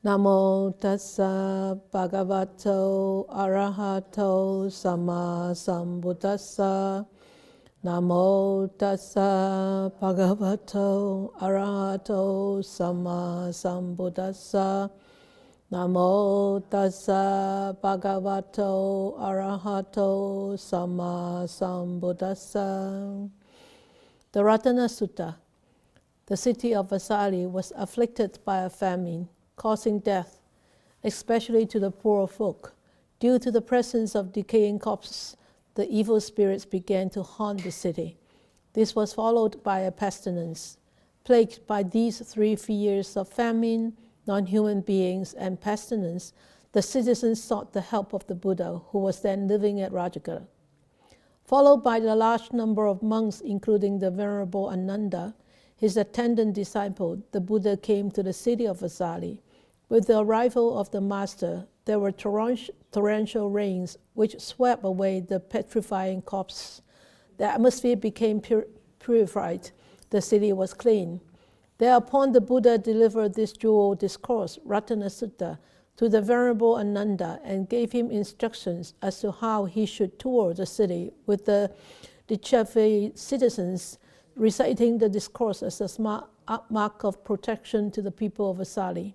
Namo tassa bhagavato arahato sama sambuddhassa. Namo tassa bhagavato arahato sama sambuddhassa. Namo tassa bhagavato arahato sama sambuddhassa. The Ratana Sutta. The city of Vesali was afflicted by a famine, causing death, especially to the poor folk. Due to the presence of decaying corpses, the evil spirits began to haunt the city. This was followed by a pestilence. Plagued by these three fears of famine, non-human beings, and pestilence, the citizens sought the help of the Buddha, who was then living at Rajagaha. Followed by the large number of monks, including the Venerable Ananda, his attendant disciple, the Buddha came to the city of Vesali. With the arrival of the Master, there were torrential rains which swept away the petrifying corpses. The atmosphere became purified. The city was clean. Thereupon the Buddha delivered this jewel discourse, Ratana Sutta, to the Venerable Ananda and gave him instructions as to how he should tour the city with the disheveled citizens, reciting the discourse as a mark of protection to the people of Vesali.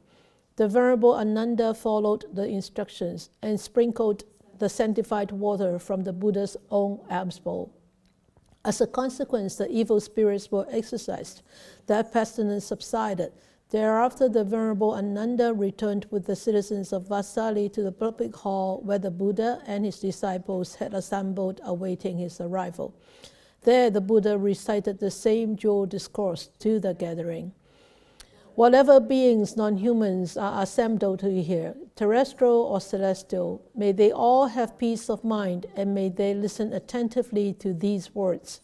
The Venerable Ananda followed the instructions and sprinkled the sanctified water from the Buddha's own alms bowl. As a consequence, the evil spirits were exorcised. That pestilence subsided. Thereafter, the Venerable Ananda returned with the citizens of Vesali to the public hall where the Buddha and his disciples had assembled awaiting his arrival. There, the Buddha recited the same jewel discourse to the gathering. Whatever beings, non-humans, are assembled here, terrestrial or celestial, may they all have peace of mind, and may they listen attentively to these words.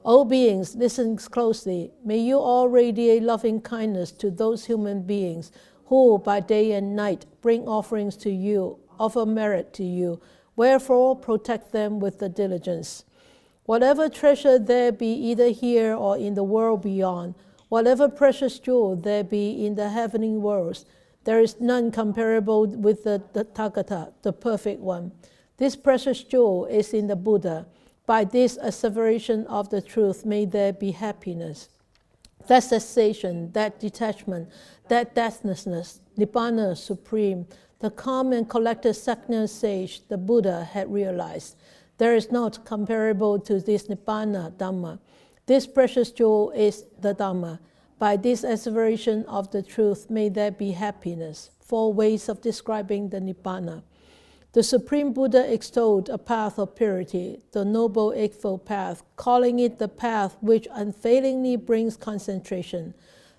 O beings, listen closely. May you all radiate loving kindness to those human beings who, by day and night, bring offerings to you, offer merit to you. Wherefore, protect them with the diligence. Whatever treasure there be either here or in the world beyond, whatever precious jewel there be in the heavenly worlds, there is none comparable with the Tathagata, the Perfect One. This precious jewel is in the Buddha. By this asseveration of the truth, may there be happiness. That cessation, that detachment, that deathlessness, Nibbana supreme, the calm and collected Sakya sage, the Buddha had realized. There is not comparable to this Nibbana Dhamma. This precious jewel is the Dhamma. By this asseveration of the truth, may there be happiness. 4 ways of describing the Nibbana. The Supreme Buddha extolled a path of purity, the Noble Eightfold Path, calling it the path which unfailingly brings concentration.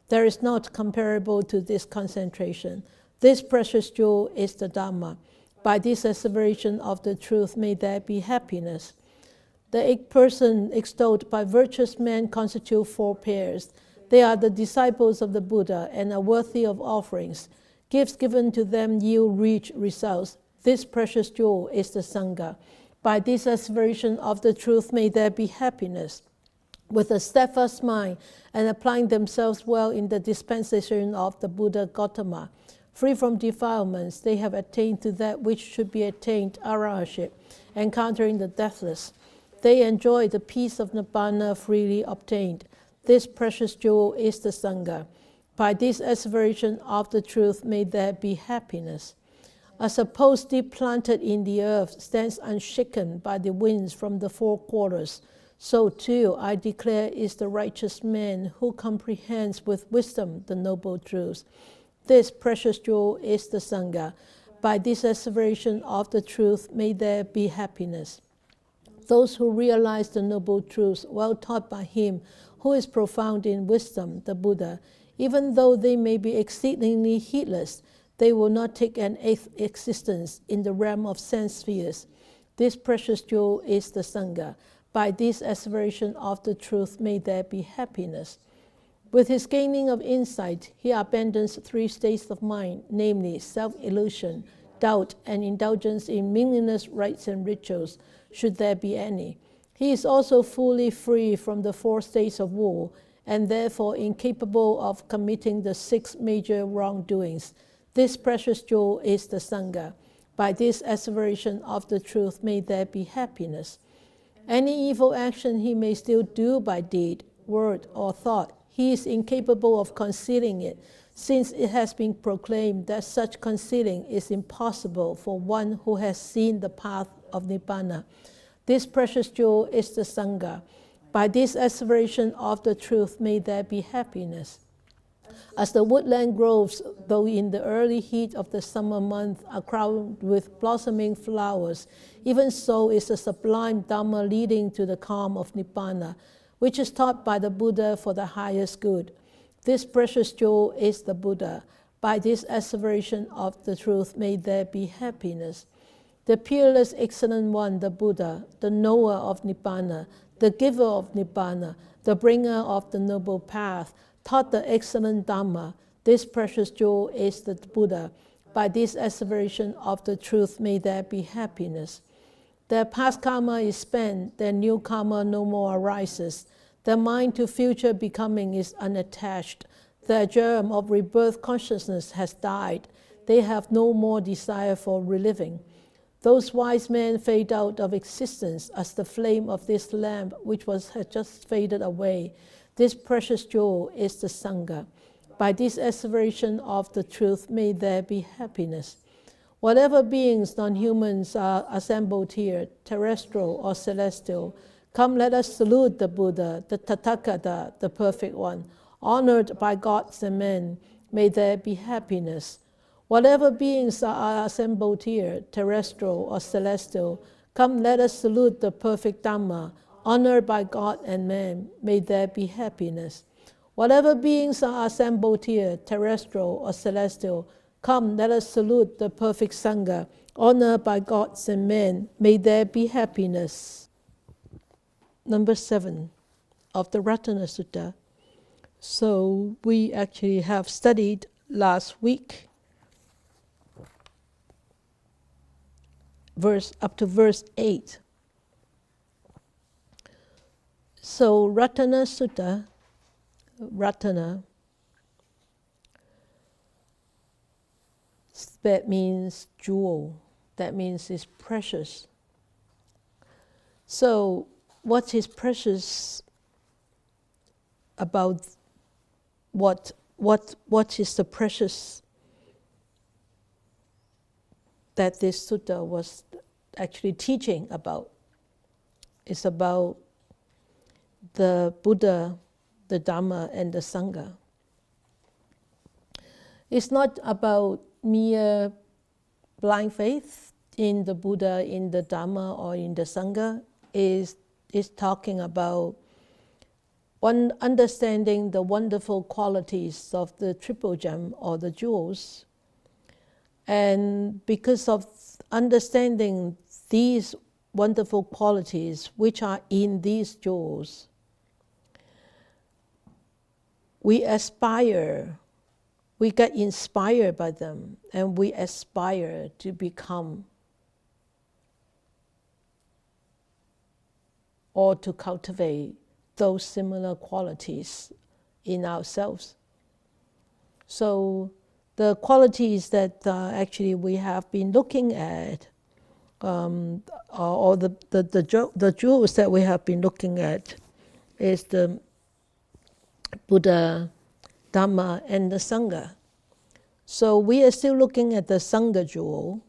There is not comparable to this concentration. This precious jewel is the Dhamma. By this asseveration of the truth, may there be happiness. The 8 persons extolled by virtuous men constitute 4 pairs. They are the disciples of the Buddha and are worthy of offerings. Gifts given to them yield rich results. This precious jewel is the Sangha. By this asseveration of the truth, may there be happiness. With a steadfast mind and applying themselves well in the dispensation of the Buddha Gautama, free from defilements, they have attained to that which should be attained, arahantship, encountering the deathless. They enjoy the peace of Nibbana freely obtained. This precious jewel is the Sangha. By this asseveration of the truth, may there be happiness. As a post deep planted in the earth stands unshaken by the winds from the 4 quarters, so too I declare is the righteous man who comprehends with wisdom the noble truths. This precious jewel is the Sangha. By this asseveration of the truth, may there be happiness. Those who realize the noble truths well taught by him who is profound in wisdom, the Buddha, even though they may be exceedingly heedless, they will not take an existence in the realm of sense spheres. This precious jewel is the Sangha. By this asseveration of the truth, may there be happiness. With his gaining of insight, he abandons 3 states of mind, namely self-illusion, doubt, and indulgence in meaningless rites and rituals, should there be any. He is also fully free from the 4 states of woe, and therefore incapable of committing the 6 major wrongdoings. This precious jewel is the Sangha. By this asseveration of the truth may there be happiness. Any evil action he may still do by deed, word, or thought, he is incapable of concealing it, since it has been proclaimed that such concealing is impossible for one who has seen the path of Nibbana. This precious jewel is the Sangha. By this asseveration of the truth may there be happiness. As the woodland groves, though in the early heat of the summer month, are crowned with blossoming flowers, even so is the sublime Dharma leading to the calm of Nibbana, which is taught by the Buddha for the highest good. This precious jewel is the Buddha. By this asseveration of the truth may there be happiness. The peerless excellent one, the Buddha, the knower of Nibbana, the giver of Nibbana, the bringer of the noble path, taught the excellent Dharma. This precious jewel is the Buddha. By this asseveration of the truth may there be happiness. Their past karma is spent, their new karma no more arises. Their mind to future becoming is unattached. Their germ of rebirth consciousness has died. They have no more desire for reliving. Those wise men fade out of existence as the flame of this lamp which had just faded away. This precious jewel is the Sangha. By this asseveration of the truth may there be happiness. Whatever beings, non-humans, are assembled here, terrestrial or celestial, come let us salute the Buddha, the Tathagata, the Perfect One, honored by gods and men. May there be happiness. Whatever beings are assembled here, terrestrial or celestial, come let us salute the perfect Dhamma, honored by God and man. May there be happiness. Whatever beings are assembled here, terrestrial or celestial, come let us salute the perfect Sangha, honored by gods and men. May there be happiness. Number 7 of the Ratana Sutta. So we actually have studied last week up to verse 8. So Ratana Sutta, Ratana, that means jewel, that means it's precious. So what is precious about what is the precious that this sutta was actually teaching about? It's about the Buddha, the Dhamma, and the Sangha. It's not about mere blind faith in the Buddha, in the Dhamma, or in the Sangha. It's talking about understanding the wonderful qualities of the triple gem or the jewels. And because of understanding these wonderful qualities which are in these jewels, we aspire, we get inspired by them, and we aspire to become or to cultivate those similar qualities in ourselves. So the qualities that actually we have been looking at, or the jewels that we have been looking at, is the Buddha, Dhamma, and the Sangha. So we are still looking at the Sangha jewel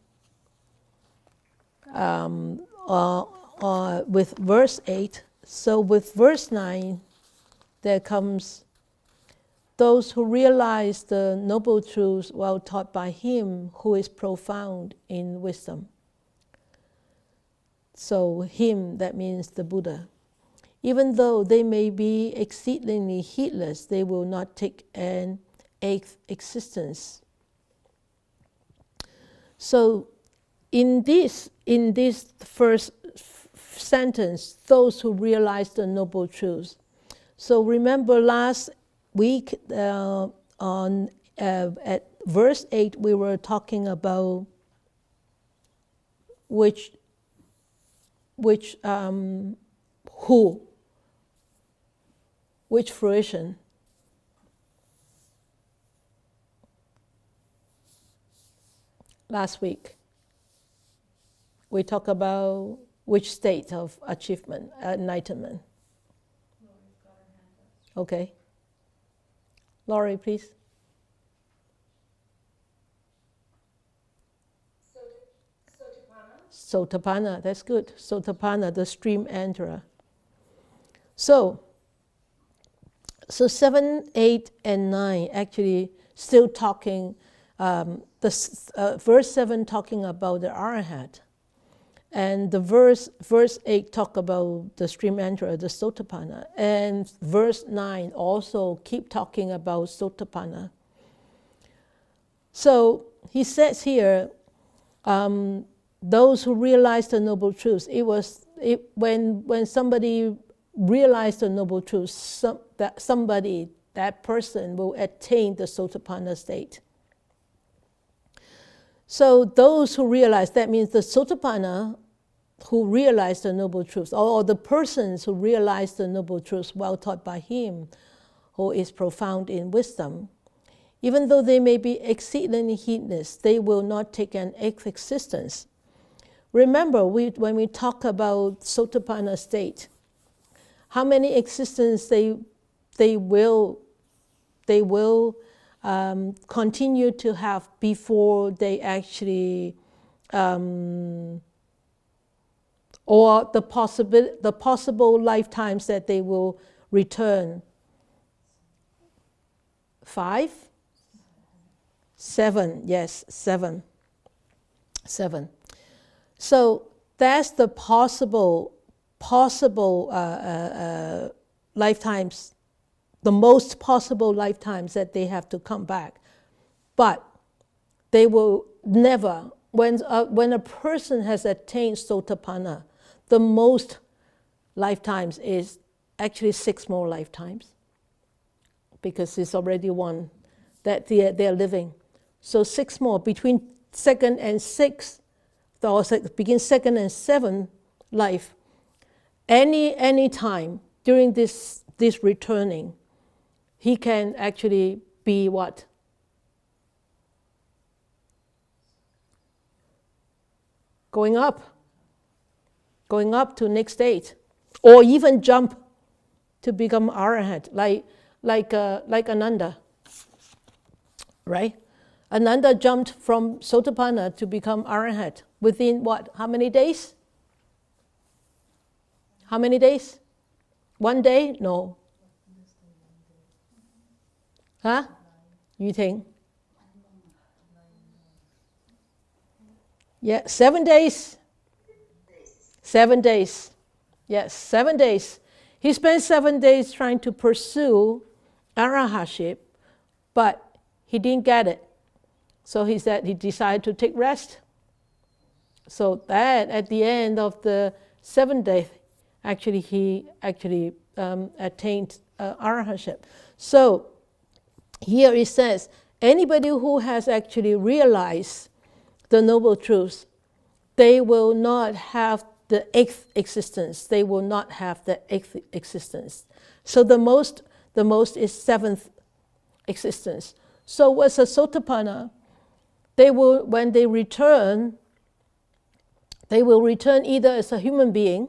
with verse 8. So with verse 9, there comes those who realize the noble truths well taught by him who is profound in wisdom. So him, that means the Buddha. Even though they may be exceedingly heedless, they will not take an eighth existence. So in this first sentence, those who realize the noble truths. So remember last week at verse 8, we were talking about which fruition. last week? We talk about which state of achievement, enlightenment. Okay. Laurie, please. Sotapanna, that's good. Sotapanna, the stream enterer. So 7, 8, and 9 actually still talking, verse 7 talking about the Arahat. And the verse 8 talk about the stream enterer, the Sotapanna. And verse 9 also keep talking about Sotapanna. So he says here, those who realize the noble truths, when somebody realized the noble truths, that person will attain the Sotapanna state. So those who realize, that means the Sotapanna who realize the noble truths, or the persons who realize the noble truths well taught by him, who is profound in wisdom, even though they may be exceedingly heedless, they will not take an existence. Remember, when we talk about Sotapanna state, how many existences they will continue to have before they actually, or the possible lifetimes that they will return. 5? 7, yes, 7. So that's the possible lifetimes, the most possible lifetimes that they have to come back. But they will never, when a person has attained Sotapanna, the most lifetimes is actually 6 more lifetimes, because it's already one that they're living. So 6 more, between 2nd and 6th, or begin 2nd and 7th life, any time during this returning, he can actually be what? Going up to next state, or even jump to become Arahat, like Ananda, right? Ananda jumped from Sotapanna to become Arahat within what? How many days? How many days? 1 day? No. Huh? You think? Yeah, 7 days. 7 days. Yes, 7 days. He spent 7 days trying to pursue Arahatship, but he didn't get it. So he said he decided to take rest. So that at the end of the 7th day, actually he attained Arahatship. So here it says, anybody who has actually realized the noble truths, they will not have the 8th existence. They will not have the 8th existence. So the most is 7th existence. So what's a Sotapanna? They will, when they return, they will return either as a human being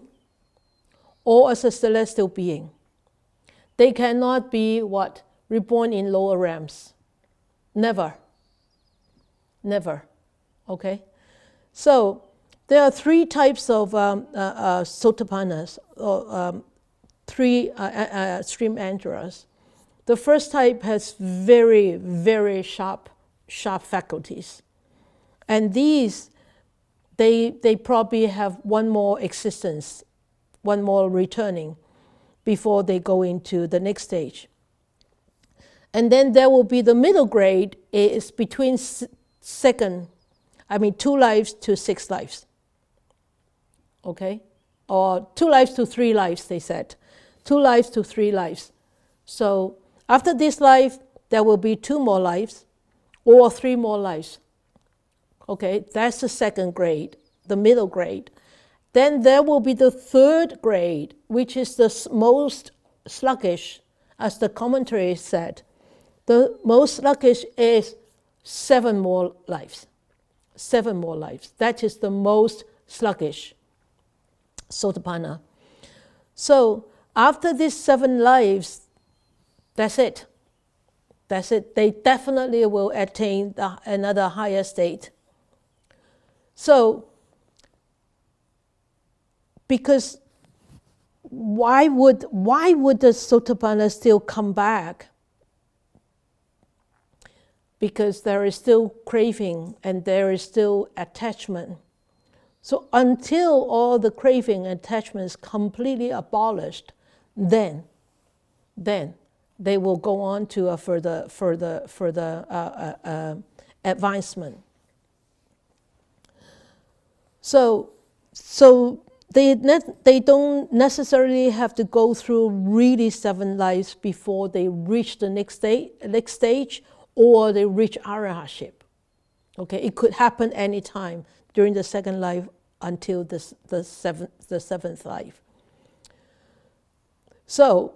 or as a celestial being. They cannot be what? Reborn in lower realms. Never. Never. Okay? So there are 3 types of Sotapannas, or 3 stream enterers. The first type has very, very sharp faculties. And these, they probably have 1 more existence, 1 more returning before they go into the next stage. And then there will be the middle grade, is between 2 lives to 6 lives. Okay? Or 2 lives to 3 lives, they said. 2 lives to 3 lives. So after this life, there will be 2 more lives or 3 more lives. Okay, that's the 2nd grade, the middle grade. Then there will be the 3rd grade, which is the most sluggish, as the commentary said. The most sluggish is 7 more lives. 7 more lives. That is the most sluggish Sotapanna. So after these 7 lives, that's it. That's it. They definitely will attain another higher state. So, because why would the Sotapanna still come back? Because there is still craving and there is still attachment. So until all the craving and attachment is completely abolished, then they will go on to a further advancement. So they don't necessarily have to go through really 7 lives before they reach the next stage, or they reach arahantship. Okay, it could happen any time during the 2nd life until the 7th life. So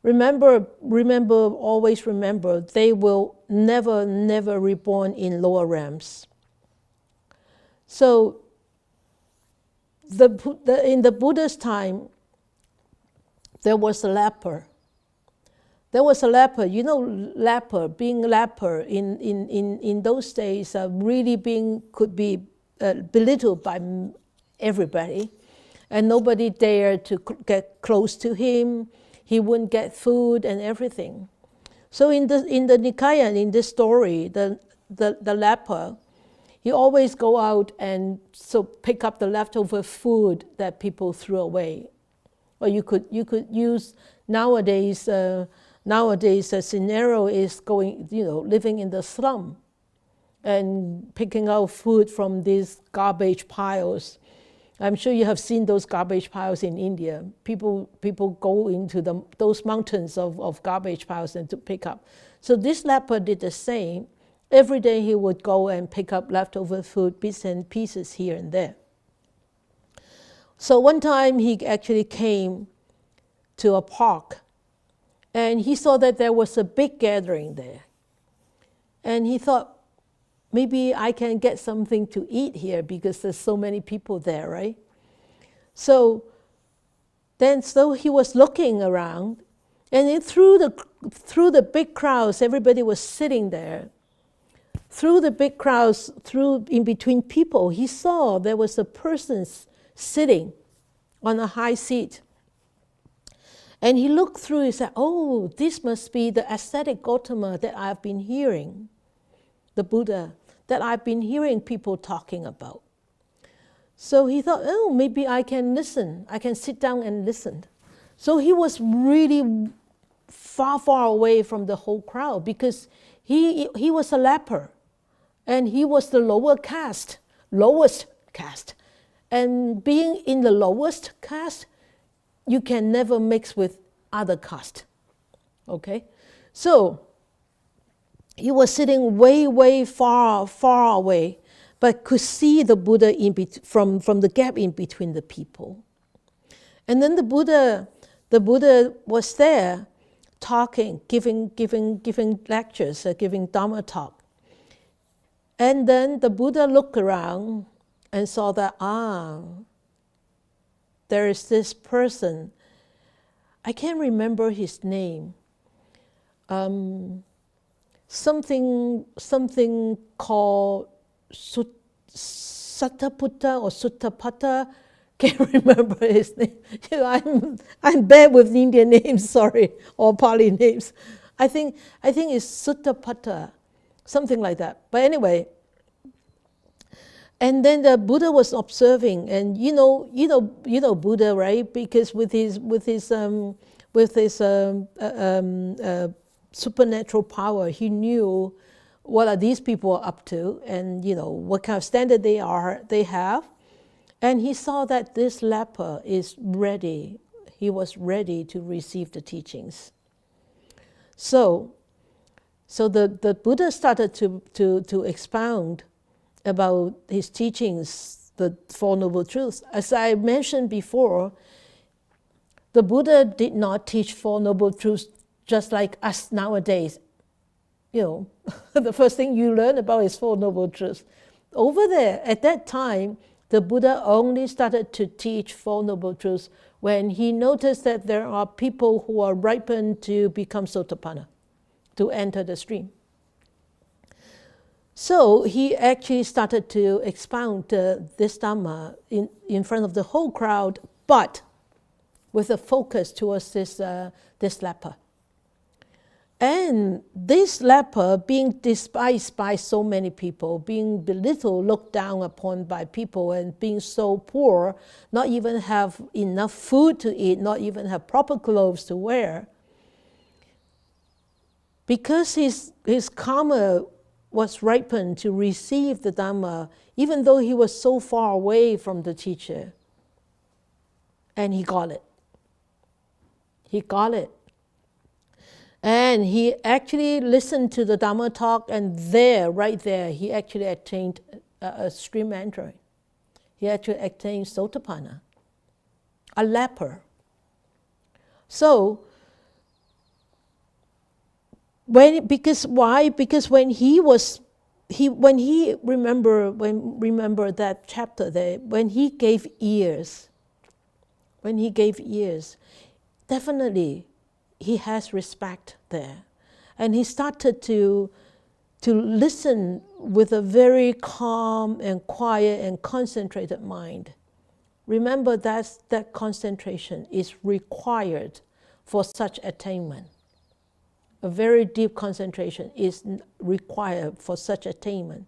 always remember, they will never reborn in lower realms. So in the Buddha's time, there was a leper. There was a leper. You know, being leper in those days, really could be belittled by everybody, and nobody dared to get close to him. He wouldn't get food and everything. So in the Nikaya, in this story, the leper, he always go out and so pick up the leftover food that people threw away. Or you could use nowadays. Nowadays, a scenario is living in the slum and picking out food from these garbage piles. I'm sure you have seen those garbage piles in India. People go into those mountains of garbage piles and to pick up. So this leper did the same. Every day he would go and pick up leftover food, bits and pieces here and there. So one time he actually came to a park, and he saw that there was a big gathering there. And he thought, maybe I can get something to eat here because there's so many people there, right? So he was looking around, and through the big crowds, everybody was sitting there. Through the big crowds, in between people, he saw there was a person sitting on a high seat. And he looked through, he said, oh, this must be the ascetic Gautama that I've been hearing, the Buddha, that I've been hearing people talking about. So he thought, oh, maybe I can listen. I can sit down and listen. So he was really far away from the whole crowd because he was a leper. And he was the lowest caste. And being in the lowest caste, you can never mix with other caste. Okay? So he was sitting way far away, but could see the Buddha from the gap in between the people. And then the Buddha was there talking, giving lectures, giving Dharma talk. And then the Buddha looked around and saw that, there is this person. I can't remember his name. Something called Sattaputta or Suttapata. Can't remember his name. I'm bad with Indian names, sorry, or Pali names. I think it's Suttapata, something like that. But anyway. And then the Buddha was observing, and you know Buddha, right? Because with his supernatural power, he knew what are these people up to, and what kind of standard they have, and he saw that this leper is ready. He was ready to receive the teachings. So the Buddha started to expound about his teachings, the Four Noble Truths. As I mentioned before, the Buddha did not teach Four Noble Truths just like us nowadays. The first thing you learn about is Four Noble Truths. over there, at that time, the Buddha only started to teach Four Noble Truths when he noticed that there are people who are ripened to become Sotapanna, to enter the stream. So he actually started to expound this Dharma in front of the whole crowd, but with a focus towards this leper. And this leper, being despised by so many people, being belittled, looked down upon by people, and being so poor, not even have enough food to eat, not even have proper clothes to wear, because his karma was ripened to receive the Dharma, even though he was so far away from the teacher. And he got it. He got it. And he actually listened to the Dharma talk, and right there, he actually attained a stream entry. He actually attained Sotapanna, a leper. So, because why? Because when he remember that chapter there, when he gave ears, definitely he has respect there. And he started to listen with a very calm and quiet and concentrated mind. Remember that concentration is required for such attainment. A very deep concentration is required for such attainment.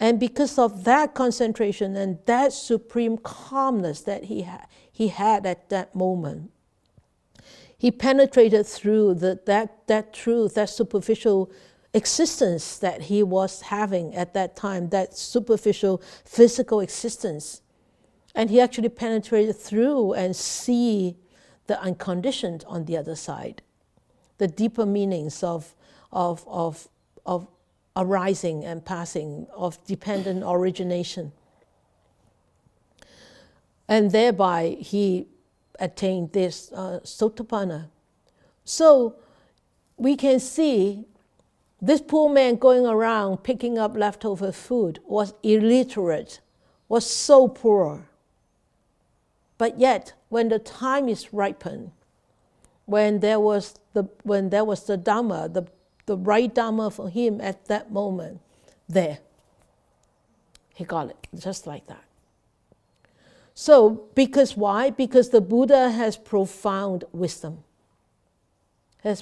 And because of that concentration and that supreme calmness that he had at that moment, he penetrated through that truth, that superficial existence that he was having at that time, that superficial physical existence. And he actually penetrated through and see the unconditioned on the other side, the deeper meanings of arising and passing, of dependent origination. And thereby he attained this Sotapanna. So we can see this poor man going around picking up leftover food was illiterate, was so poor. But yet, when the time is ripened, when there was the Dharma, the right Dharma for him at that moment, there, he got it, just like that. So, because why? Because the Buddha has profound wisdom. And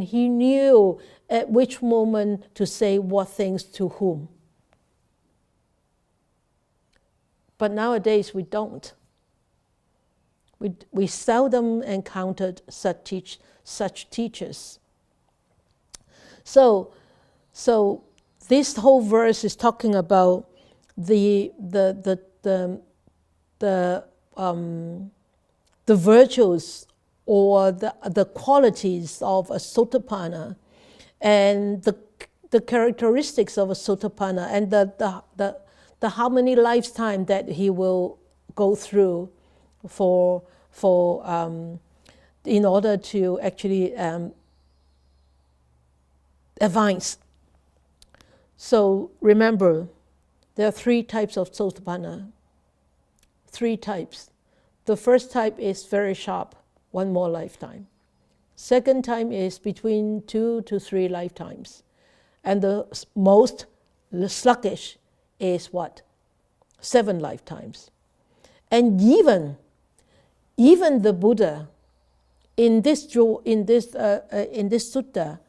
he knew at which moment to say what things to whom. But nowadays we don't. We seldom encountered such teachers. So this whole verse is talking about the virtues or the qualities of a Sotapanna, and the characteristics of a Sotapanna, and the how many lifetime that he will go through in order to actually advance. So remember, there are 3 types of Sotapanna. 3 types. The first type is very sharp, 1 more lifetime. Second time is between 2 to 3 lifetimes. And the most sluggish is what? 7 lifetimes. And even the Buddha, in this sutta,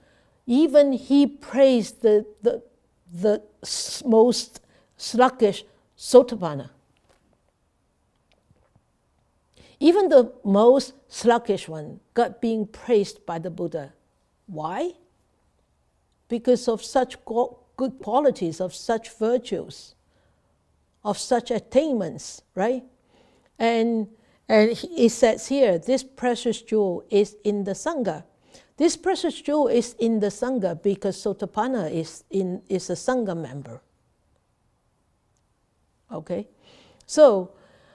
even he praised the most sluggish Sotapanna. Even the most sluggish one got being praised by the Buddha. Why? Because of such good qualities, of such virtues, of such attainments, right? And it says here, this precious jewel is in the Sangha. This precious jewel is in the Sangha because Sotapanna is a Sangha member. Okay? So,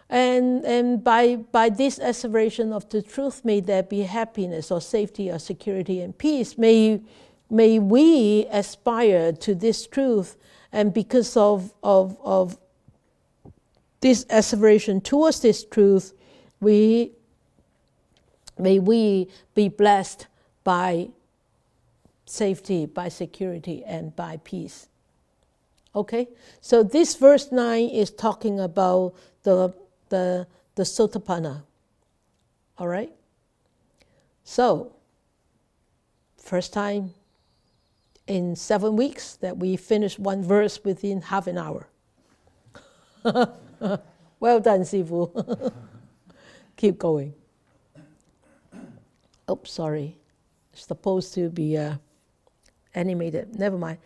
and by this asseveration of the truth, may there be happiness or safety or security and peace. May we aspire to this truth And because of this aspiration towards this truth, may we be blessed by safety, by security, and by peace. Okay, so this verse 9 is talking about the Sotapanna. All right? So, first time in 7 weeks that we finished one verse within half an hour. Well done, Sifu. Keep going. Oops, sorry. It's supposed to be animated. Never mind.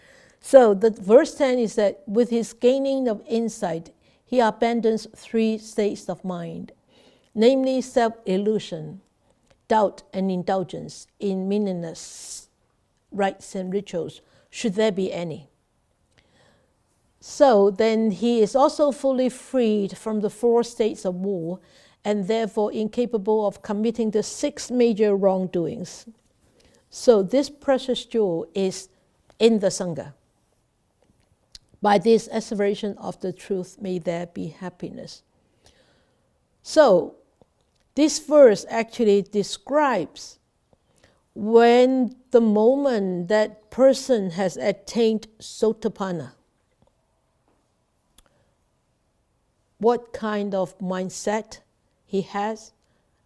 So the verse 10 is that with his gaining of insight, he abandons 3 states of mind, namely self-illusion, doubt, and indulgence in meaningless rites and rituals, should there be any. So then he is also fully freed from the 4 states of woe, and therefore incapable of committing the 6 major wrongdoings. So this precious jewel is in the Sangha. By this asseveration of the truth, may there be happiness. So, this verse actually describes when the moment that person has attained Sotapanna, what kind of mindset he has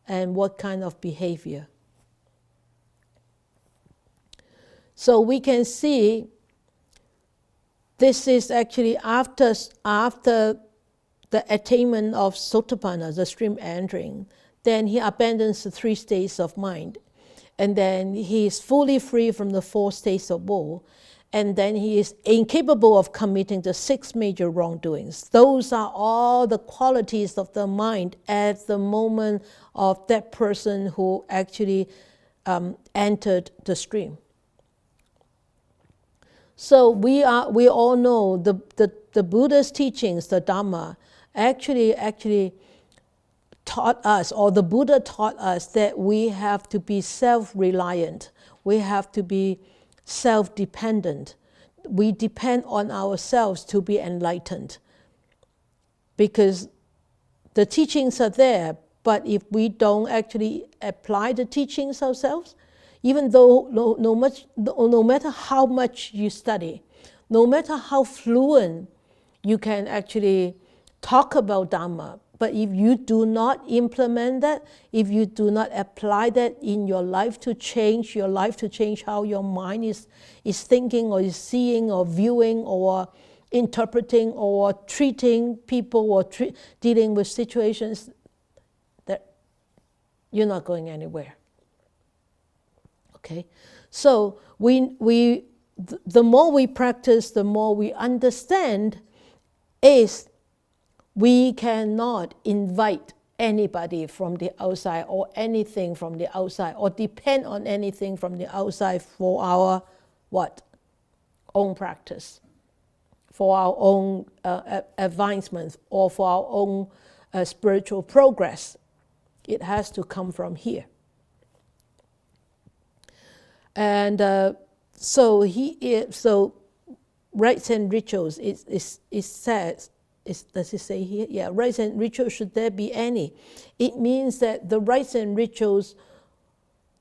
and what kind of behavior. So we can see this is actually after the attainment of Sotapanna, the stream entering, then he abandons the 3 states of mind. And then he is fully free from the 4 states of woe. And then he is incapable of committing the 6 major wrongdoings. Those are all the qualities of the mind at the moment of that person who actually entered the stream. So we all know the Buddha's teachings, the Dharma, actually taught us, or the Buddha taught us, that we have to be self-reliant. We have to be self-dependent. We depend on ourselves to be enlightened. Because the teachings are there, but if we don't actually apply the teachings ourselves, even though no matter how much you study, no matter how fluent you can actually talk about Dharma, but if you do not implement that, if you do not apply that in your life to change how your mind is thinking or is seeing or viewing or interpreting or treating people or dealing with situations, that you're not going anywhere. Okay, so the more we practice, the more we understand is we cannot invite anybody from the outside or anything from the outside or depend on anything from the outside for our own practice, for our own advancement or for our own spiritual progress. It has to come from here. And so rites and rituals, it says, does it say here? Yeah, rites and rituals, should there be any. It means that the rites and rituals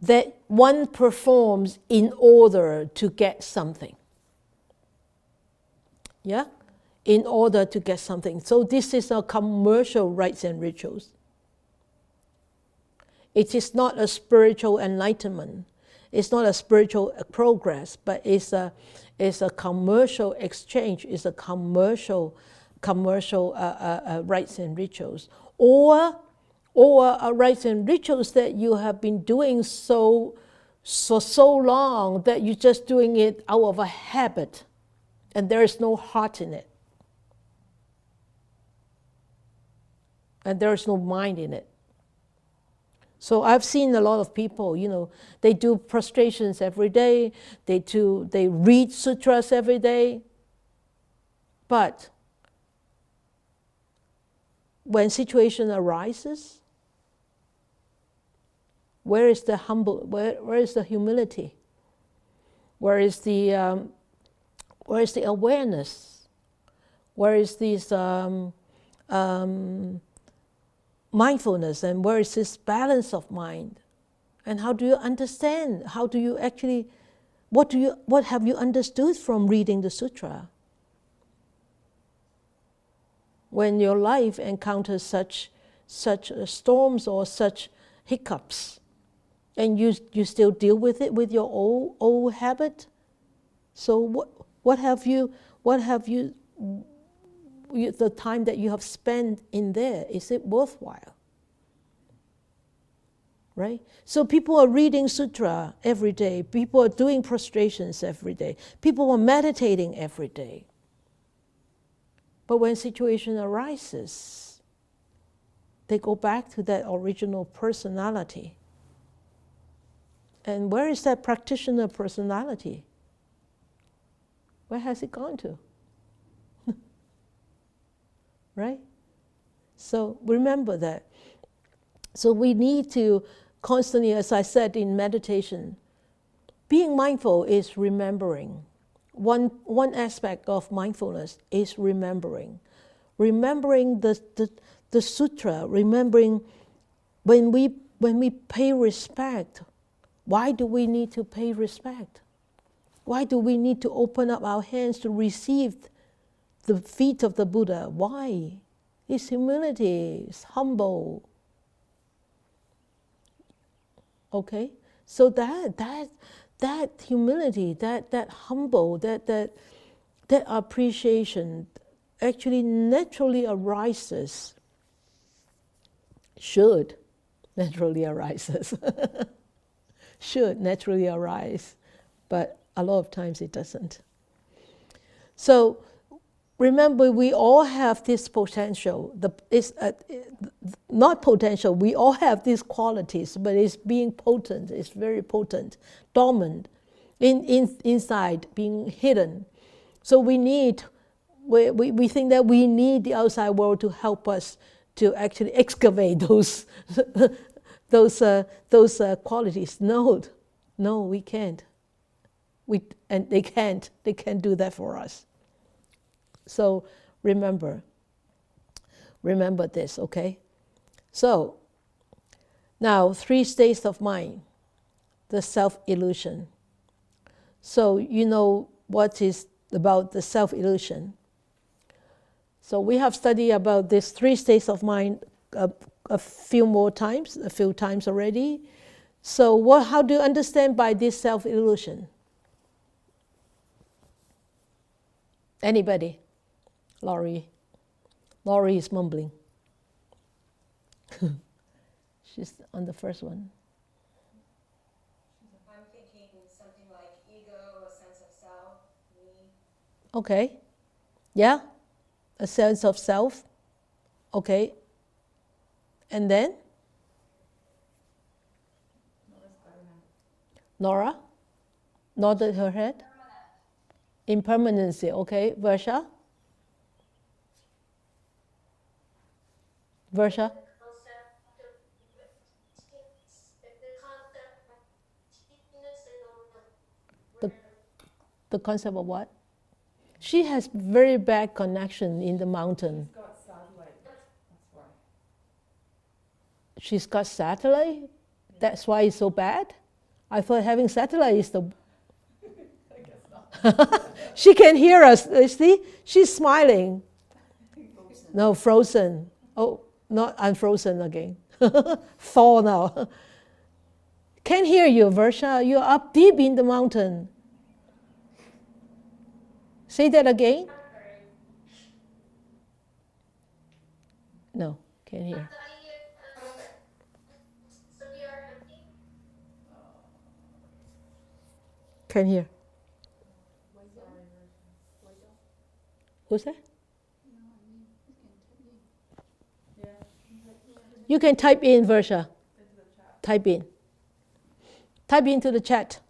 that one performs in order to get something. Yeah? In order to get something. So this is a commercial rites and rituals. It is not a spiritual enlightenment. It's not a spiritual progress, but it's a commercial exchange. It's a commercial rites and rituals, or rites and rituals that you have been doing for so long that you're just doing it out of a habit, and there is no heart in it, and there is no mind in it. So I've seen a lot of people, they do prostrations every day, they read sutras every day, but when situation arises, where is the where is the humility? Where is the awareness Where is this mindfulness, and where is this balance of mind? And how do you understand? How do you actually, what have you understood from reading the sutra? When your life encounters such storms or such hiccups, and you still deal with it with your old habit. So what have you the time that you have spent in there, is it worthwhile? Right? So people are reading sutra every day. People are doing prostrations every day. People are meditating every day. But when situation arises, they go back to that original personality. And where is that practitioner personality? Where has it gone to? Right? So remember that. So we need to constantly, as I said in meditation, being mindful is remembering. One aspect of mindfulness is remembering. Remembering the sutra, remembering when we pay respect. Why do we need to pay respect? Why do we need to open up our hands to receive the feet of the Buddha? Why? It's humility, it's humble. Okay? So that humility, that humble, that appreciation actually naturally arises, should naturally arises, should naturally arise, but a lot of times it doesn't. So remember, we all have this potential. Not potential, we all have these qualities, but it's being potent, it's very potent, dormant, inside, being hidden. So we think that we need the outside world to help us to actually excavate those qualities. No, we can't. And they can't do that for us. So remember this, okay? So now 3 states of mind, the self-illusion. So you know what is about the self-illusion. So we have studied about these 3 states of mind a few times already. So how do you understand by this self-illusion? Anybody? Laurie is mumbling. She's on the first one. I'm thinking something like ego, a sense of self, me. Okay. Yeah? A sense of self. Okay. And then? Nora? Nodded her head. Impermanency. Okay. Versha? Versha? The concept of what? She has very bad connection in the mountain. She's got satellite. That's why. She's got satellite? That's why it's so bad? I thought having satellite is the... I guess not. She can hear us, you see? She's smiling. Frozen. No, frozen. Oh, not unfrozen again. Thaw now. Can't hear you, Versha. You're up deep in the mountain. Say that again. No, can't hear. Can't hear. Who's that? You can type in, Versha. Type in. Type into the chat.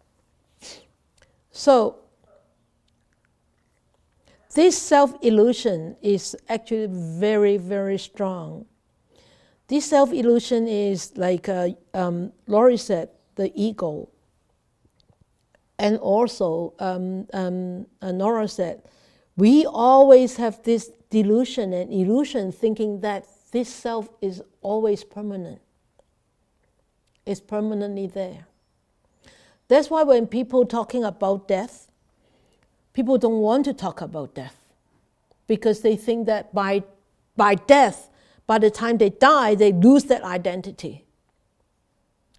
So, this self-illusion is actually very, very strong. This self-illusion is like Laurie said, the ego. And also, Nora said, We always have this delusion and illusion thinking that this self is always permanent. It's permanently there. That's why when people talking about death, people don't want to talk about death because they think that by death, by the time they die, they lose that identity.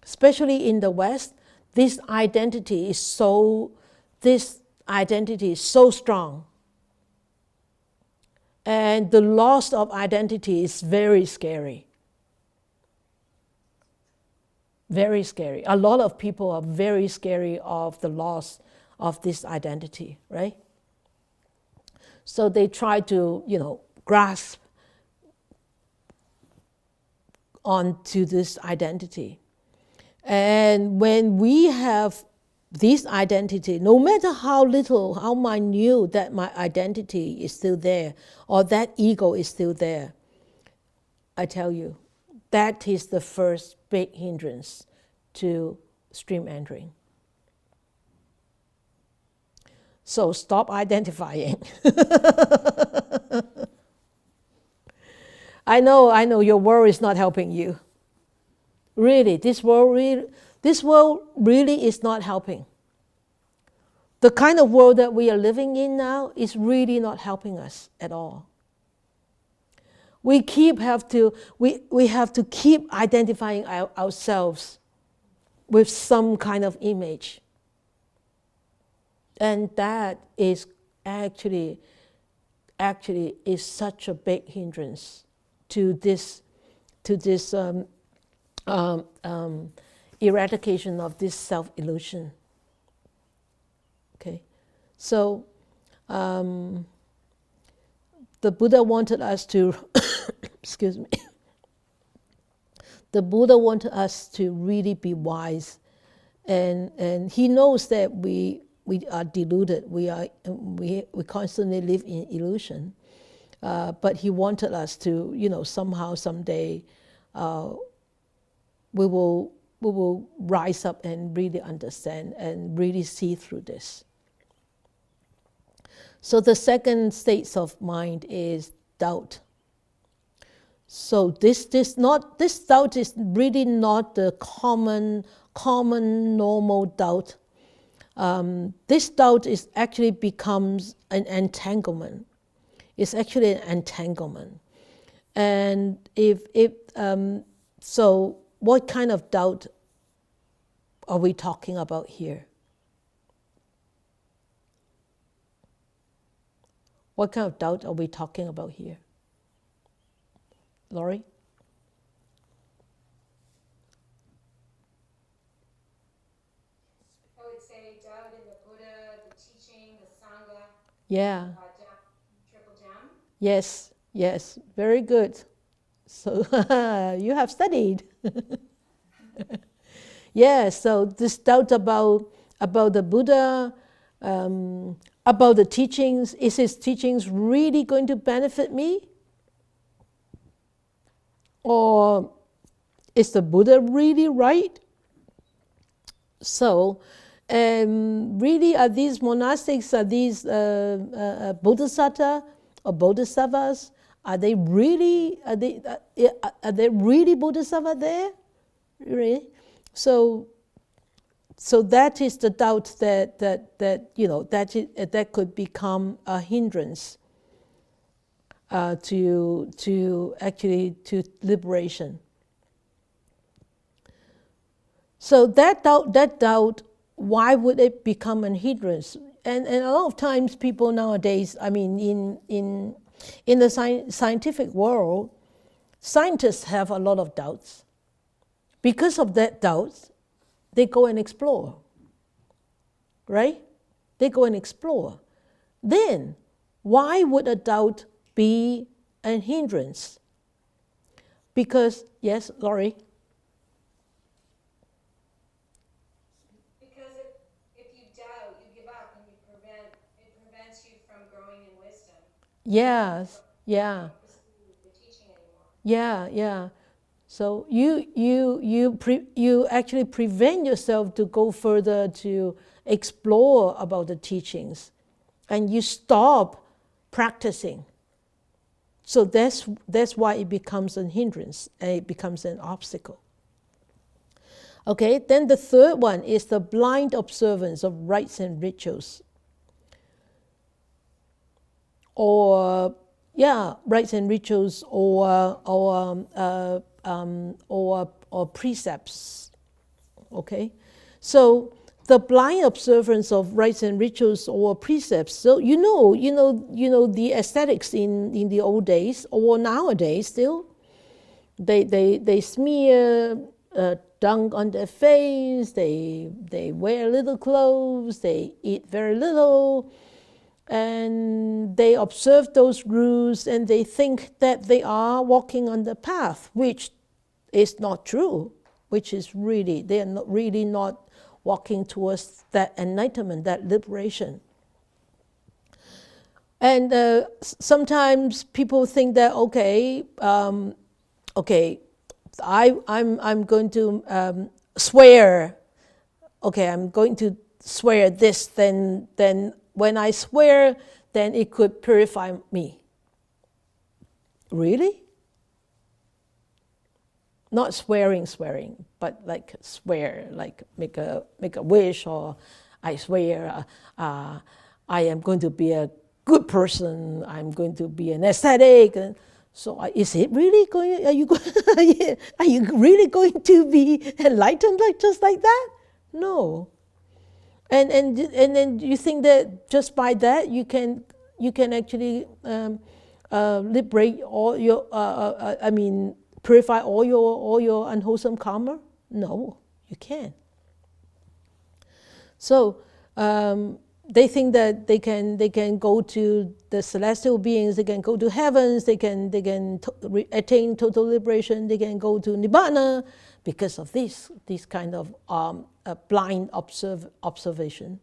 Especially in the West, this identity is so strong. And the loss of identity is very scary. Very scary. A lot of people are very scary of the loss of this identity, right? So they try to, grasp onto this identity. And when we have this identity, no matter how little, how minute that my identity is still there, or that ego is still there, I tell you, that is the first big hindrance to stream entering. So stop identifying. I know your world is not helping you. Really, this world really is not helping. The kind of world that we are living in now is really not helping us at all. We have to keep identifying ourselves with some kind of image. And that is actually is such a big hindrance to this eradication of this self-illusion. Okay, so the Buddha wanted us to, excuse me, the Buddha wanted us to really be wise, and he knows that we are deluded, we constantly live in illusion, but he wanted us to, somehow, someday, we will rise up and really understand and really see through this. So the second state of mind is doubt. So this doubt is really not the common normal doubt. This doubt is actually becomes an entanglement. It's actually an entanglement. And so what kind of doubt are we talking about here? What kind of doubt are we talking about here? Laurie? I would say doubt in the Buddha, the teaching, the Sangha. Yeah. Triple gem. Yes, very good. So you have studied. Yeah, so this doubt about the Buddha, about the teachings, is his teachings really going to benefit me? Or is the Buddha really right? So, really, are these monastics, are these bodhisattva or bodhisattvas? Are they really bodhisattva there? Really? So that is the doubt that could become a hindrance to liberation. So that doubt, why would it become a hindrance? And a lot of times people nowadays, in the scientific world, scientists have a lot of doubts. Because of that doubt, they go and explore, right? They go and explore. Then, why would a doubt be a hindrance? Because, yes, Laurie? Because if you doubt, you give up, and it prevents you from growing in wisdom. Yes, yeah. The teaching anymore. Yeah. So you actually prevent yourself to go further to explore about the teachings, and you stop practicing. So that's why it becomes a hindrance, and it becomes an obstacle. Okay, then the third one is the blind observance of rites and rituals. Or rites and rituals, or precepts. Okay, so the blind observance of rites and rituals or precepts. So you know the aesthetics in the old days or nowadays still. They smear dung on their face. They wear little clothes. They eat very little. And they observe those rules, and they think that they are walking on the path, which is not true, which is really, they are really not walking towards that enlightenment, that liberation. And sometimes people think that, I'm going to swear. Okay, I'm going to swear this, then when I swear, then it could purify me. Really? Not swearing, but like swear, like make a wish, or I swear I am going to be a good person. I'm going to be an ascetic. So is it really going? Are you really going to be enlightened just like that? No. And then you think that just by that you can actually liberate all your purify all your unwholesome karma? No, you can't. So they think that they can go to the celestial beings, they can go to heavens, they can attain total liberation, they can go to nibbana because of this kind of blind observation.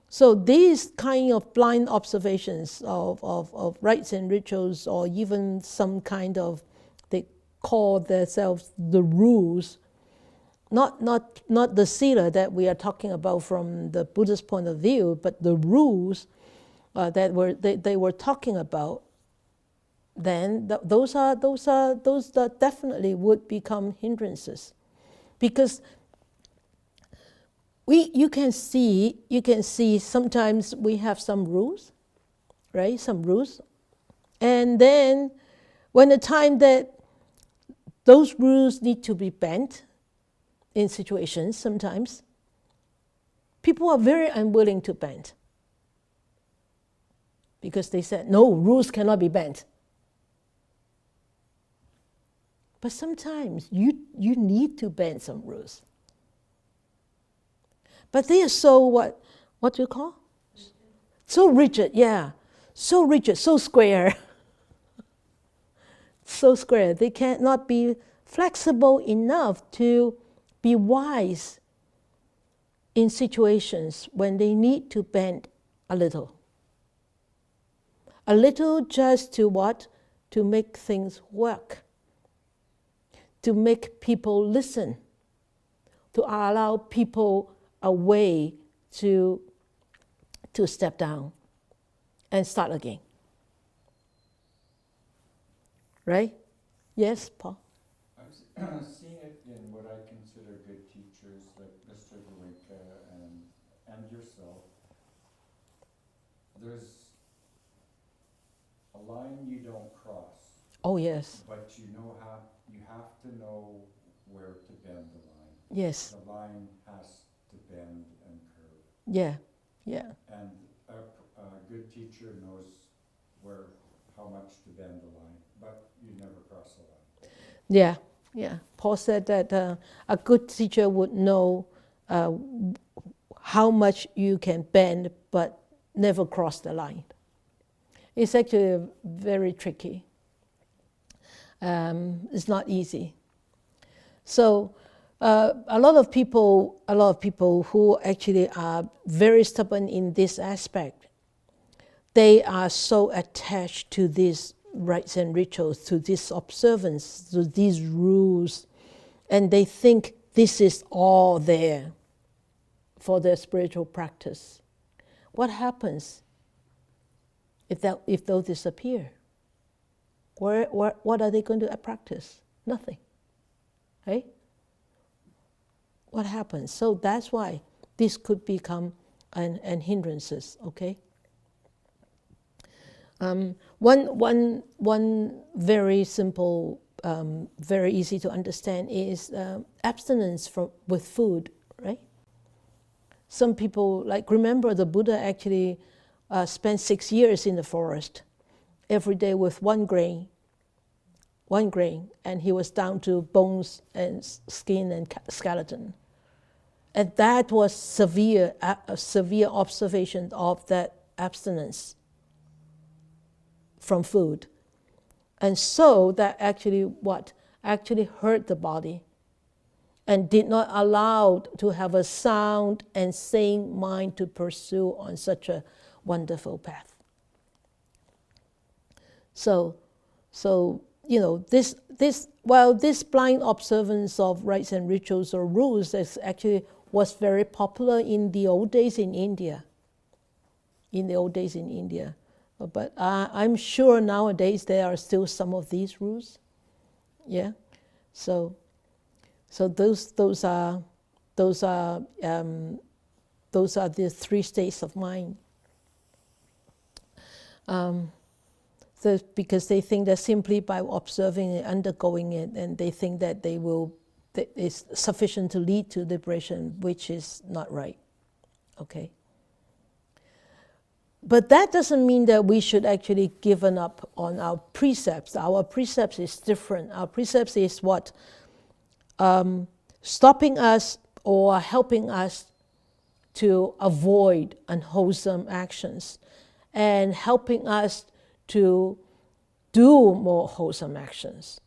So these kind of blind observations of rites and rituals, or even some kind of, they call themselves the rules, not the sila that we are talking about from the Buddhist point of view, but the rules that they were talking about, then those that definitely would become hindrances, because you can see sometimes we have some rules, right? Some rules, and then when the time that those rules need to be bent in situations, sometimes people are very unwilling to bend because they said no, rules cannot be bent. But sometimes you need to bend some rules. But they are so what do you call? So rigid, yeah. So rigid, so square. So square. They cannot be flexible enough to be wise in situations when they need to bend a little. A little just to what? To make things work. To make people listen. To allow people a way to step down and start again. Right? Yes, Paul? I'm seeing it in what I consider good teachers like Mr. Goenka and yourself. There's a line you don't cross. Oh, yes. But you have to know where to bend the line. Yes. The line has to bend and curve. Yeah, yeah. And a good teacher knows how much to bend the line, but you never cross the line. Yeah, yeah. Paul said that a good teacher would know how much you can bend, but never cross the line. It's actually very tricky. It's not easy. So a lot of people who actually are very stubborn in this aspect, they are so attached to these rites and rituals, to this observance, to these rules, and they think this is all there for their spiritual practice. What happens if those disappear? What are they going to practice? Nothing. Right? What happens? So that's why this could become an hindrances. Okay. One very simple, very easy to understand is abstinence with food. Right. Some people remember the Buddha actually spent 6 years in the forest, every day with one grain, and he was down to bones and skin and skeleton. And that was a severe observation of that abstinence from food. And so that actually hurt the body and did not allow to have a sound and sane mind to pursue on such a wonderful path. So this blind observance of rites and rituals or rules was very popular in the old days in India. But I'm sure nowadays there are still some of these rules. Yeah, so those are the 3 states of mind. Because they think that simply by observing and undergoing it, and they think that that is sufficient to lead to liberation, which is not right. Okay. But that doesn't mean that we should actually give up on our precepts. Our precepts is different. Our precepts is what? Stopping us or helping us to avoid unwholesome actions and helping us to do more wholesome actions.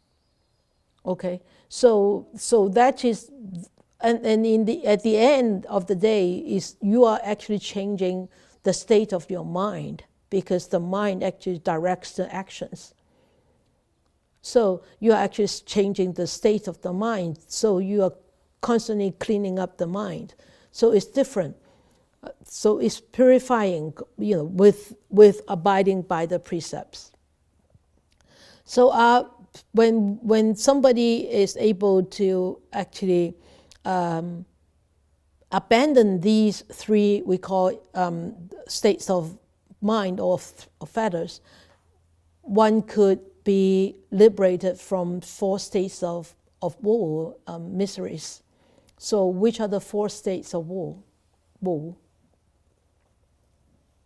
Okay, so that is, and at the end of the day is you are actually changing the state of your mind, because the mind actually directs the actions. So you are actually changing the state of the mind. So you are constantly cleaning up the mind. So it's different. So it's purifying, with abiding by the precepts. So when somebody is able to actually abandon these 3, we call states of mind or fetters, one could be liberated from 4 states of woe, miseries. So which are the 4 states of woe?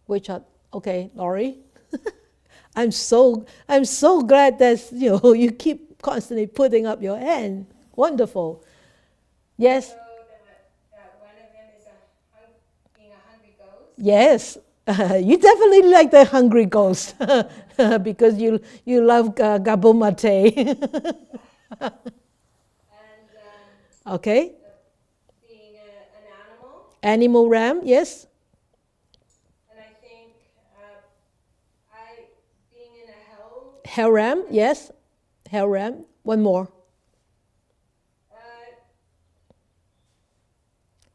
Which are, okay, Laurie? I'm so glad that you keep constantly putting up your hand. Wonderful. Yes. So that one of them is being a hungry ghost. Yes. You definitely like the hungry ghost because you love gabo mate. And Okay. being an animal. Animal ram, yes. And I think being in a hell. Hell ram, yes. Hell ram. One more.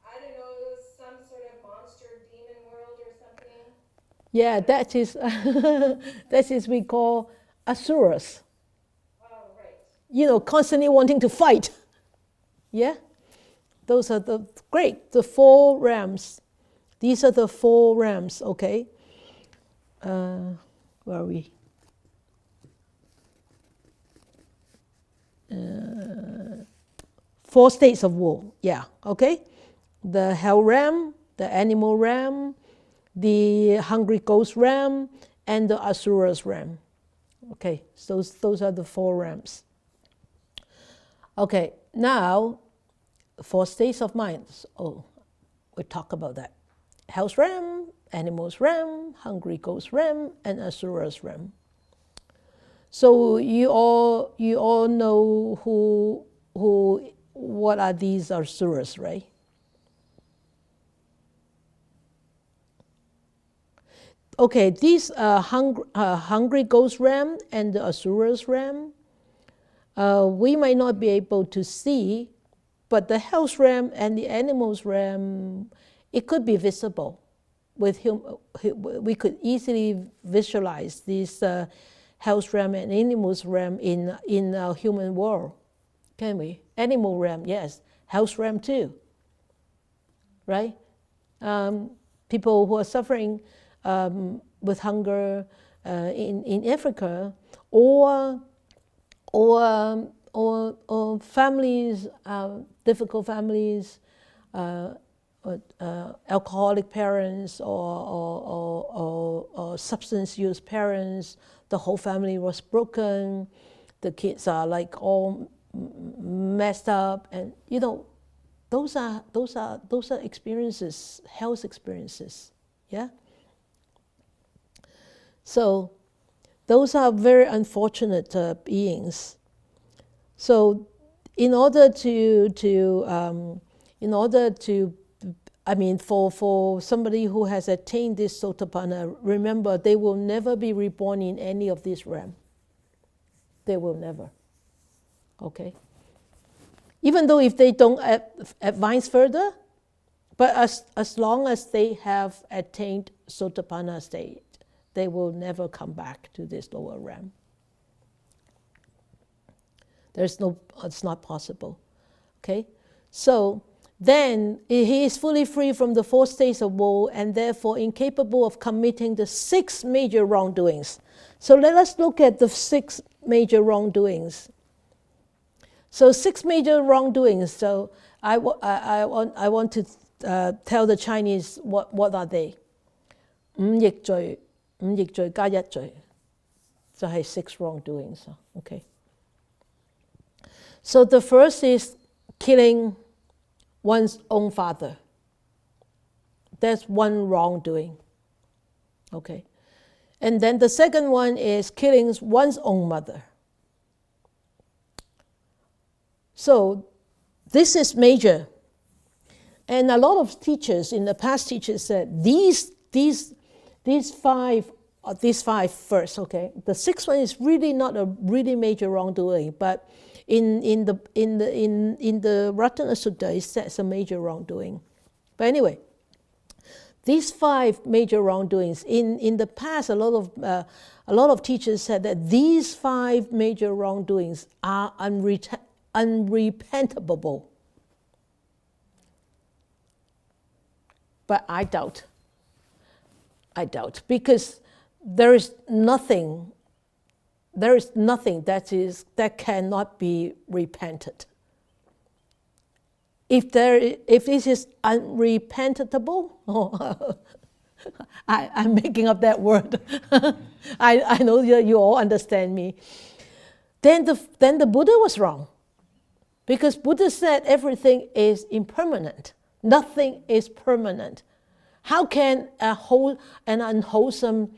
I don't know, some sort of monster demon world or something. Yeah, that is we call asuras. Oh, right. Constantly wanting to fight. Yeah? Those are the 4 rams. These are the 4 rams, okay? Where are we? 4 states of woe, yeah, okay? The hell ram, the animal ram, the hungry ghost ram, and the asuras ram. Okay, so those are the 4 rams. Okay, now 4 states of mind. Oh, we talk about that. Hell's ram, animal's ram, hungry ghost ram, and asura's ram. So you all know what are these asuras, right? Okay, these hungry ghost ram and the asura's ram, we might not be able to see, but the hell's ram and the animal's ram, it could be visible. we could easily visualize this health realm and animals realm in our human world, can we? Animal realm, yes. Health realm too, right? People who are suffering with hunger in Africa, or families, difficult families, alcoholic parents or substance use parents. The whole family was broken. The kids are like all messed up, and those are experiences, health experiences. Yeah. So those are very unfortunate beings. So in order to for somebody who has attained this sotapanna, remember, they will never be reborn in any of this realm. They will never. Okay? Even though if they don't advance further, but as long as they have attained sotapanna state, they will never come back to this lower realm. It's not possible. Okay? So then he is fully free from the 4 states of woe and therefore incapable of committing the 6 major wrongdoings. So let us look at the 6 major wrongdoings. So 6 major wrongdoings. So I want to tell the Chinese what are they. 5逆罪加1罪，就係 6 wrongdoings. Okay. So the first is killing one's own father. That's one wrongdoing. Okay. And then the second one is killing one's own mother. So this is major. And a lot of teachers, in the past teachers said, these five first, okay? The 6th one is really not a really major wrongdoing, but in the Ratana Sutta, it says a major wrongdoing. But anyway, these 5 major wrongdoings, in the past, a lot of teachers said that these 5 major wrongdoings are unrepentable. But I doubt, because there is nothing that cannot be repented. If this is unrepentable, I'm making up that word. I know you all understand me. Then the Buddha was wrong, because Buddha said everything is impermanent. Nothing is permanent. How can an unwholesome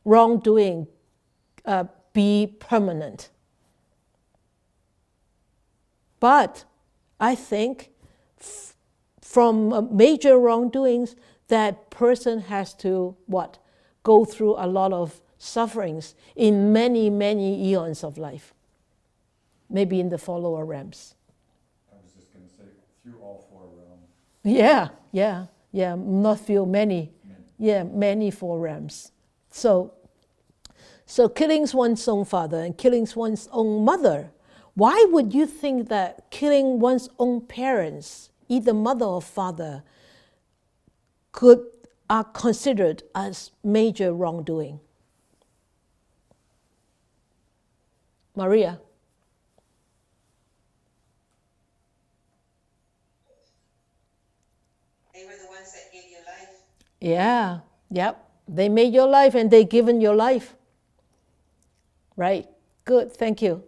wrongdoing be permanent? But I think from major wrongdoings, that person has to go through a lot of sufferings in many, many eons of life. Maybe in the lower realms. I was just going to say, through all 4 realms. Yeah. Not few, many. Yeah, many 4 realms. So killing one's own father and killing one's own mother. Why would you think that killing one's own parents, either mother or father, are considered as major wrongdoing? Maria? They were the ones that gave you life. Yeah, yep. They made your life and they given your life. Right, good, thank you.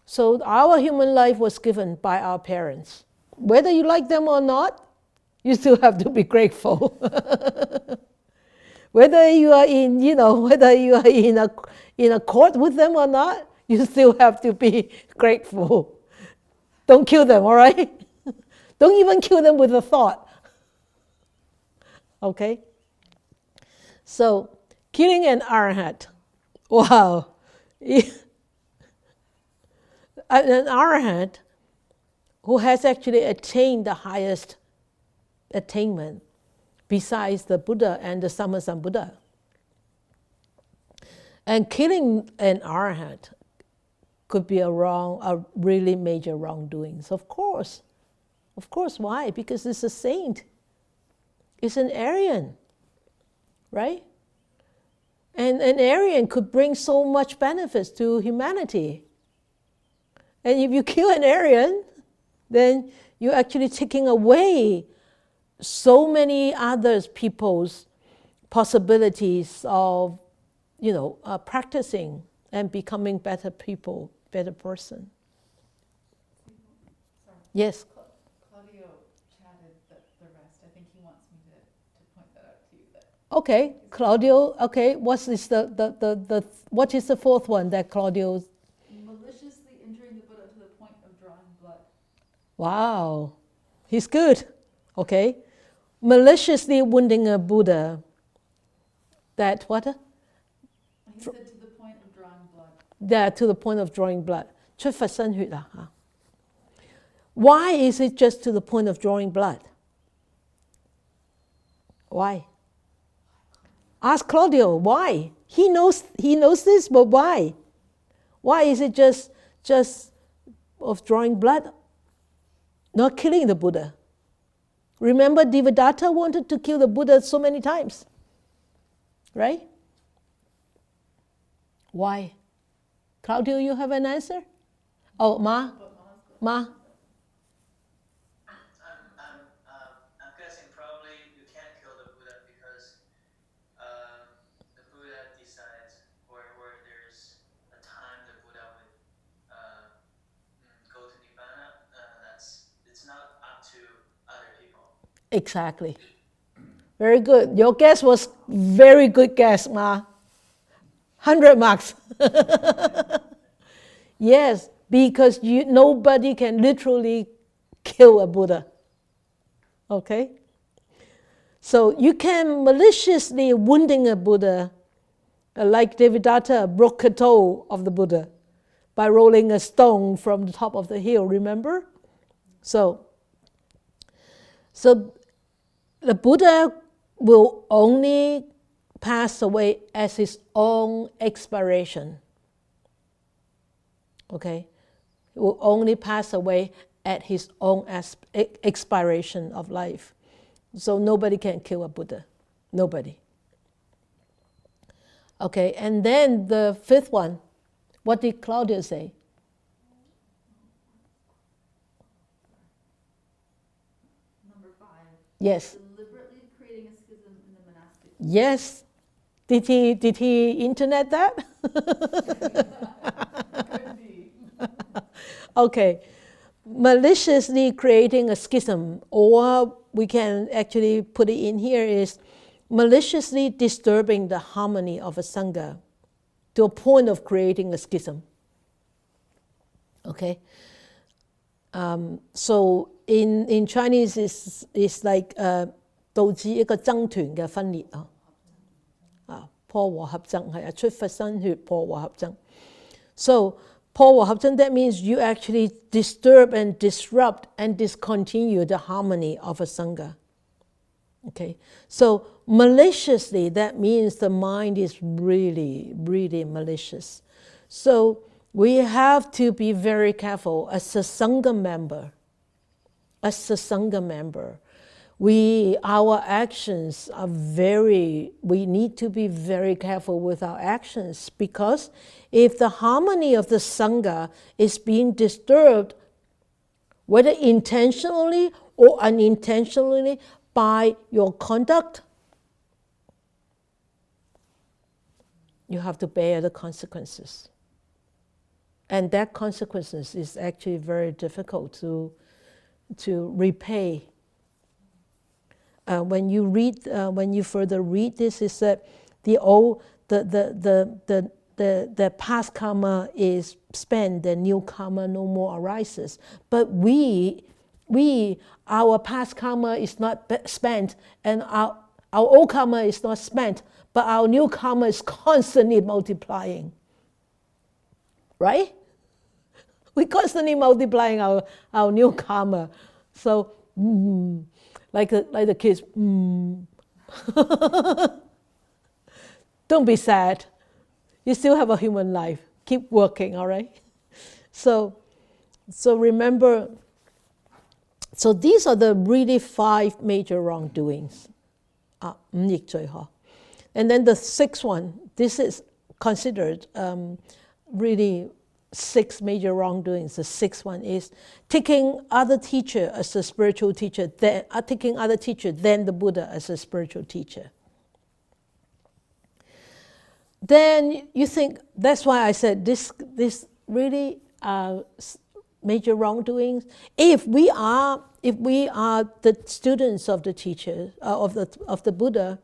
So our human life was given by our parents. Whether you like them or not, you still have to be grateful. Whether you are in a court with them or not, you still have to be grateful. Don't kill them, all right? Don't even kill them with a thought. Okay? So, killing an arhat. Wow. An arhat who has actually attained the highest attainment besides the Buddha and the Sammasambuddha. And killing an arhat could be a really major wrongdoings. Of course. Of course, why? Because it's a saint. It's an Aryan, right? And an Aryan could bring so much benefits to humanity. And if you kill an Aryan, then you're actually taking away so many other people's possibilities of, practicing and becoming better people, better person. Sorry. Yes. Claudio chatted the rest. I think he wants me to point that out to you. Okay, Claudio. Okay, what is the fourth one that Claudio? Maliciously injuring the Buddha to the point of drawing blood. Wow, he's good. Okay, maliciously wounding a Buddha. That what? He said to the point of drawing blood. Yeah, to the point of drawing blood. 出佛身血啦嚇. Why is it just to the point of drawing blood? Why? Ask Claudio, why? He knows this, but why? Why is it just of drawing blood? Not killing the Buddha. Remember, Devadatta wanted to kill the Buddha so many times. Right? Why? Claudio, you have an answer? Oh, Ma? Ma? I'm guessing probably you can't kill the Buddha because the Buddha decides where there's a time the Buddha would go to Nibbana. It's not up to other people. Exactly. Very good. Your guess was very good guess, Ma. 100 marks. Yes, because nobody can literally kill a Buddha. Okay? So you can maliciously wounding a Buddha, like Devadatta broke a toe of the Buddha by rolling a stone from the top of the hill, remember? So the Buddha will only pass away as his own expiration. Okay? He will only pass away at his own expiration of life. So nobody can kill a Buddha. Nobody. Okay, and then the fifth one, what did Claudio say? Number 5. Yes. Deliberately creating a schism in the monastic. Yes. Did he internet that? Could be. Okay. Maliciously creating a schism, or we can actually put it in here, is maliciously disturbing the harmony of a sangha to a point of creating a schism. Okay. So in Chinese it's like 導致一個僧團嘅分裂啊。破和合僧係啊，出佛身血破和合僧。So 破和合僧, that means you actually disturb and disrupt and discontinue the harmony of a sangha. Okay, so maliciously, that means the mind is really, really malicious. So we have to be very careful as a sangha member. Our actions are we need to be very careful with our actions, because if the harmony of the sangha is being disturbed, whether intentionally or unintentionally by your conduct, you have to bear the consequences. And that consequences is actually very difficult to repay. When you further read this, is that the past karma is spent, the new karma no more arises. But our past karma is not spent, and our old karma is not spent, but our new karma is constantly multiplying. Right? We're constantly multiplying our new karma. So, like the kids, Don't be sad. You still have a human life. Keep working, all right? So remember, so these are the really 5 major wrongdoings. And then the 6th one, this is considered really 6 major wrongdoings. The 6th one is taking other teacher as a spiritual teacher, taking other teacher than the Buddha as a spiritual teacher. Then you think, that's why I said this really major wrongdoings. If we are the students of the teacher of the Buddha,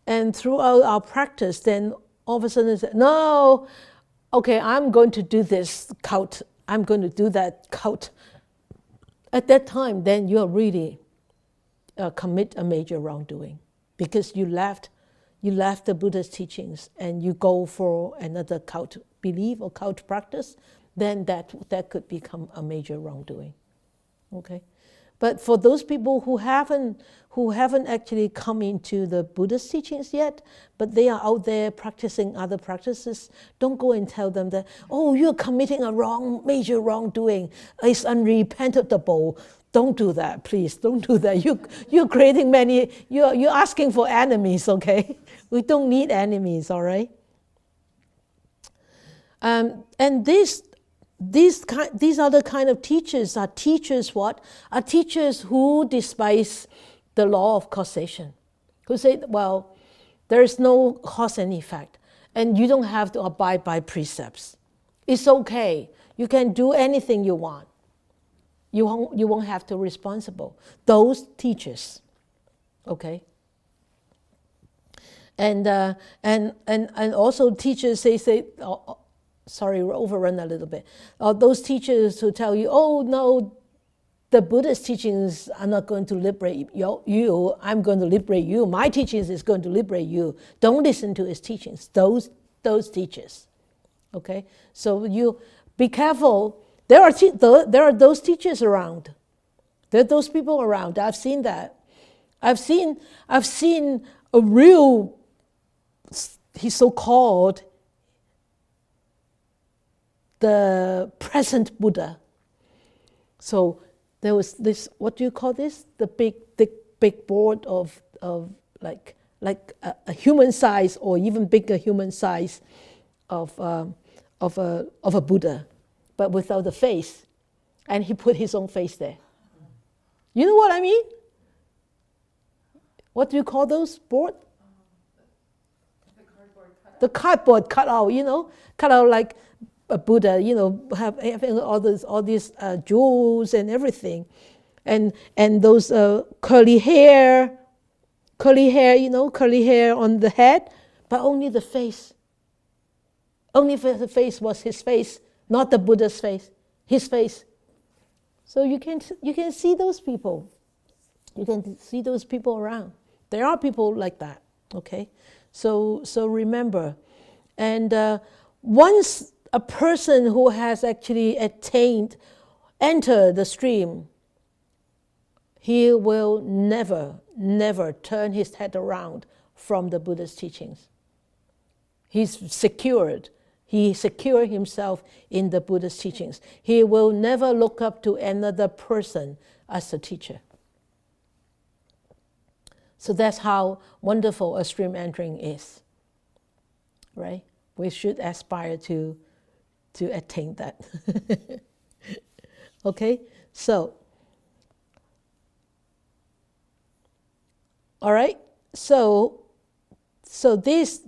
and throughout our practice, then all of a sudden say, no, okay, I'm going to do this cult. I'm going to do that cult. At that time, then you are really commit a major wrongdoing, because you left the Buddha's teachings and you go for another cult belief or cult practice. Then that could become a major wrongdoing. Okay, but for those people who haven't actually come into the Buddhist teachings yet, but they are out there practicing other practices, don't go and tell them that, oh, you're committing a major wrongdoing. It's unrepentable. Don't do that, please. Don't do that. You're creating you're asking for enemies, okay? We don't need enemies, all right? And these are the kind of teachers. Are teachers what? Are teachers who despise the law of causation. Who say, well, there is no cause and effect, and you don't have to abide by precepts. It's okay. You can do anything you want. You won't have to be responsible. Those teachers, okay? And also teachers, they say, sorry, overrun a little bit. Those teachers who tell you, oh no, the Buddhist teachings are not going to liberate you. I'm going to liberate you. My teachings is going to liberate you. Don't listen to his teachings. Those teachers, okay? So you be careful. There are those teachers around. There are those people around. I've seen that. I've seen a real, he's so-called the present Buddha. So there was this, what do you call this? The big board of like a human size or even bigger human size of a Buddha, but without the face, and he put his own face there. You know what I mean? What do you call those board? The cardboard cutout. The cardboard cutout, cut out like a Buddha, having all these jewels and everything, and those curly hair, curly hair on the head, but only the face. Only the face was his face, not the Buddha's face, his face. So you can see those people. You can see those people around. There are people like that. Okay, so remember, and once a person who has actually enter the stream, he will never turn his head around from the Buddha's teachings. He's secured. He secured himself in the Buddha's teachings. He will never look up to another person as a teacher. So that's how wonderful a stream entering is, right? We should aspire to attain that. Okay, so all right, so this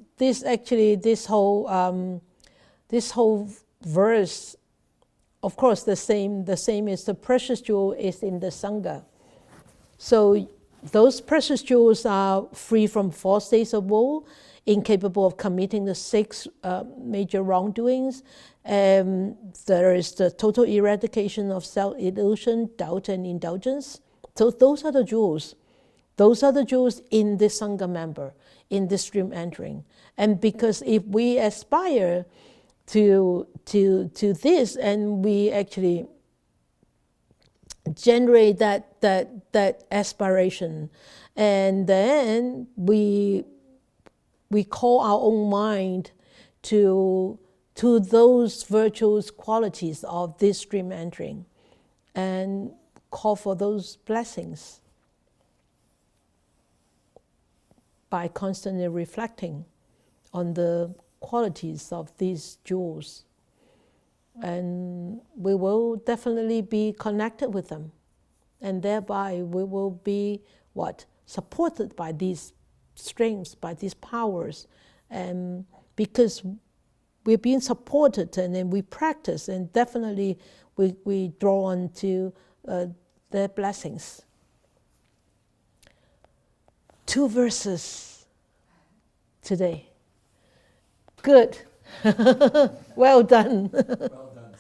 whole verse, of course, the same is the precious jewel is in the Sangha. So those precious jewels are free from false states of woe, incapable of committing the 6 major wrongdoings. There is the total eradication of self-illusion, doubt, and indulgence. So those are the jewels. Those are the jewels in the Sangha member, in the stream entering. And because if we aspire to this, and we actually generate that aspiration, And then we call our own mind to those virtuous qualities of this stream entering and call for those blessings by constantly reflecting on the qualities of these jewels. And we will definitely be connected with them. And thereby we will be, supported by these strengths, by these powers. And because we're being supported and then we practice, and definitely we draw on to their blessings. 2 verses today. Good. Well done. Well done.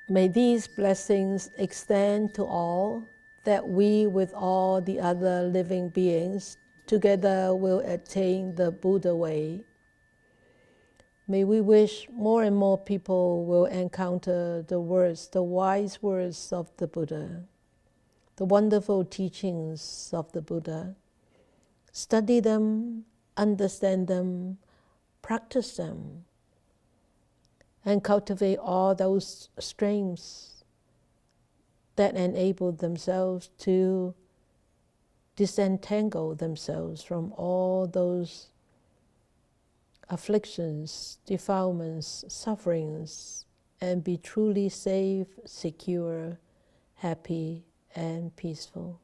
May these blessings extend to all, that we with all the other living beings together will attain the Buddha way. May we wish more and more people will encounter the words, the wise words of the Buddha, the wonderful teachings of the Buddha. Study them, understand them, practice them, and cultivate all those strengths that enable themselves to disentangle themselves from all those afflictions, defilements, sufferings, and be truly safe, secure, happy, and peaceful.